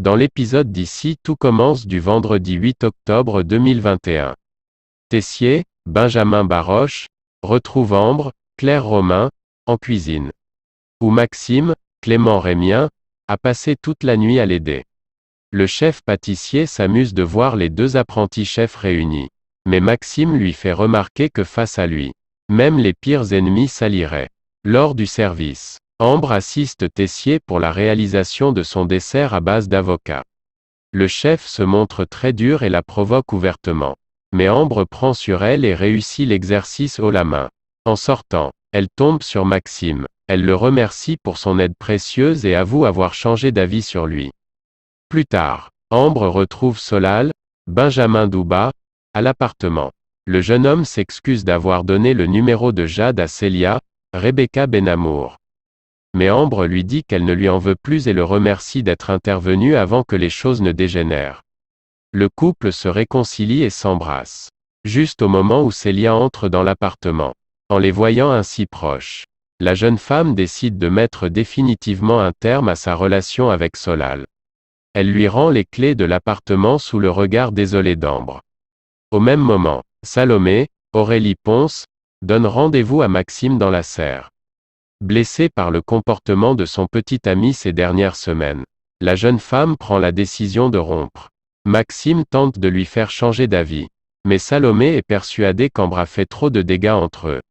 Dans l'épisode d'ici tout commence du vendredi 8 octobre 2021. Tessier, Benjamin Baroche, retrouve Ambre, Claire Romain, en cuisine. Où Maxime, Clément Rémien, a passé toute la nuit à l'aider. Le chef pâtissier s'amuse de voir les deux apprentis chefs réunis. Mais Maxime lui fait remarquer que face à lui, même les pires ennemis s'allieraient. Lors du service, Ambre assiste Tessier pour la réalisation de son dessert à base d'avocat. Le chef se montre très dur et la provoque ouvertement. Mais Ambre prend sur elle et réussit l'exercice haut la main. En sortant, elle tombe sur Maxime. Elle le remercie pour son aide précieuse et avoue avoir changé d'avis sur lui. Plus tard, Ambre retrouve Solal, Benjamin Doubat, à l'appartement. Le jeune homme s'excuse d'avoir donné le numéro de Jade à Célia, Rebecca Benamour. Mais Ambre lui dit qu'elle ne lui en veut plus et le remercie d'être intervenu avant que les choses ne dégénèrent. Le couple se réconcilie et s'embrasse. Juste au moment où Célia entre dans l'appartement. En les voyant ainsi proches, la jeune femme décide de mettre définitivement un terme à sa relation avec Solal. Elle lui rend les clés de l'appartement sous le regard désolé d'Ambre. Au même moment, Salomé, Aurélie Ponce, donne rendez-vous à Maxime dans la serre. Blessée par le comportement de son petit ami ces dernières semaines, la jeune femme prend la décision de rompre. Maxime tente de lui faire changer d'avis. Mais Salomé est persuadée qu'Ambre a fait trop de dégâts entre eux.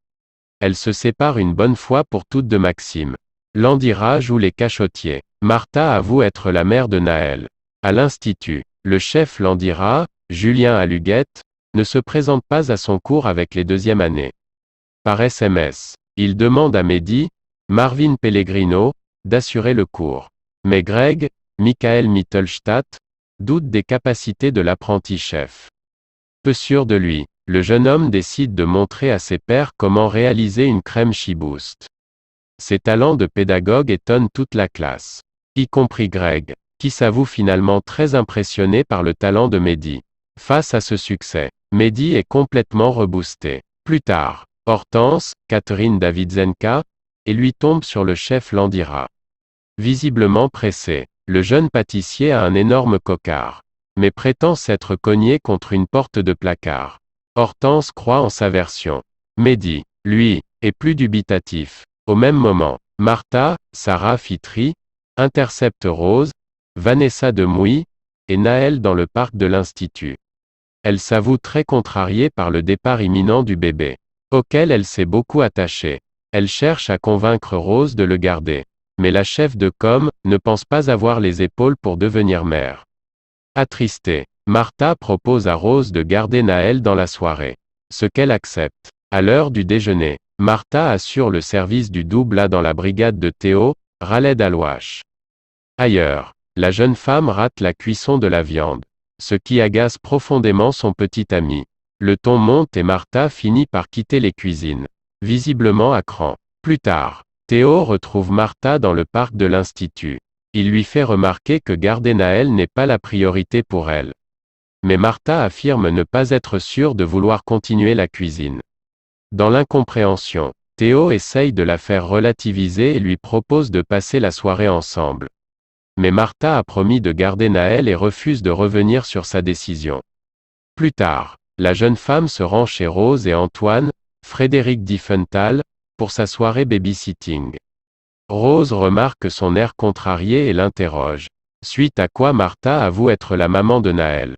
Elle se sépare une bonne fois pour toutes de Maxime. Landira joue les cachotiers. Martha avoue être la mère de Naël. À l'institut, le chef Landira, Julien Aluguette, ne se présente pas à son cours avec les deuxièmes années. Par SMS, il demande à Mehdi, Marvin Pellegrino, d'assurer le cours. Mais Greg, Michael Mittelstadt, doute des capacités de l'apprenti chef. Peu sûr de lui, le jeune homme décide de montrer à ses pairs comment réaliser une crème She-Boost. Ses talents de pédagogue étonnent toute la classe, y compris Greg, qui s'avoue finalement très impressionné par le talent de Mehdi. Face à ce succès, Mehdi est complètement reboosté. Plus tard, Hortense, Catherine Davidzenka, et lui tombe sur le chef Landira. Visiblement pressé, le jeune pâtissier a un énorme cocard, mais prétend s'être cogné contre une porte de placard. Hortense croit en sa version. Mehdi, lui, est plus dubitatif. Au même moment, Martha, Sarah Fitri, intercepte Rose, Vanessa Demouy, et Naël dans le parc de l'Institut. Elle s'avoue très contrariée par le départ imminent du bébé, auquel elle s'est beaucoup attachée. Elle cherche à convaincre Rose de le garder. Mais la chef de com ne pense pas avoir les épaules pour devenir mère. Attristée, Martha propose à Rose de garder Naël dans la soirée. Ce qu'elle accepte. À l'heure du déjeuner, Martha assure le service du double A dans la brigade de Théo, Raled Alouache. Ailleurs, la jeune femme rate la cuisson de la viande, ce qui agace profondément son petit ami. Le ton monte et Martha finit par quitter les cuisines, visiblement à cran. Plus tard, Théo retrouve Martha dans le parc de l'Institut. Il lui fait remarquer que garder Naël n'est pas la priorité pour elle. Mais Martha affirme ne pas être sûre de vouloir continuer la cuisine. Dans l'incompréhension, Théo essaye de la faire relativiser et lui propose de passer la soirée ensemble. Mais Martha a promis de garder Naël et refuse de revenir sur sa décision. Plus tard, la jeune femme se rend chez Rose et Antoine, Frédéric Diffenthal, pour sa soirée babysitting. Rose remarque son air contrarié et l'interroge. Suite à quoi Martha avoue être la maman de Naël.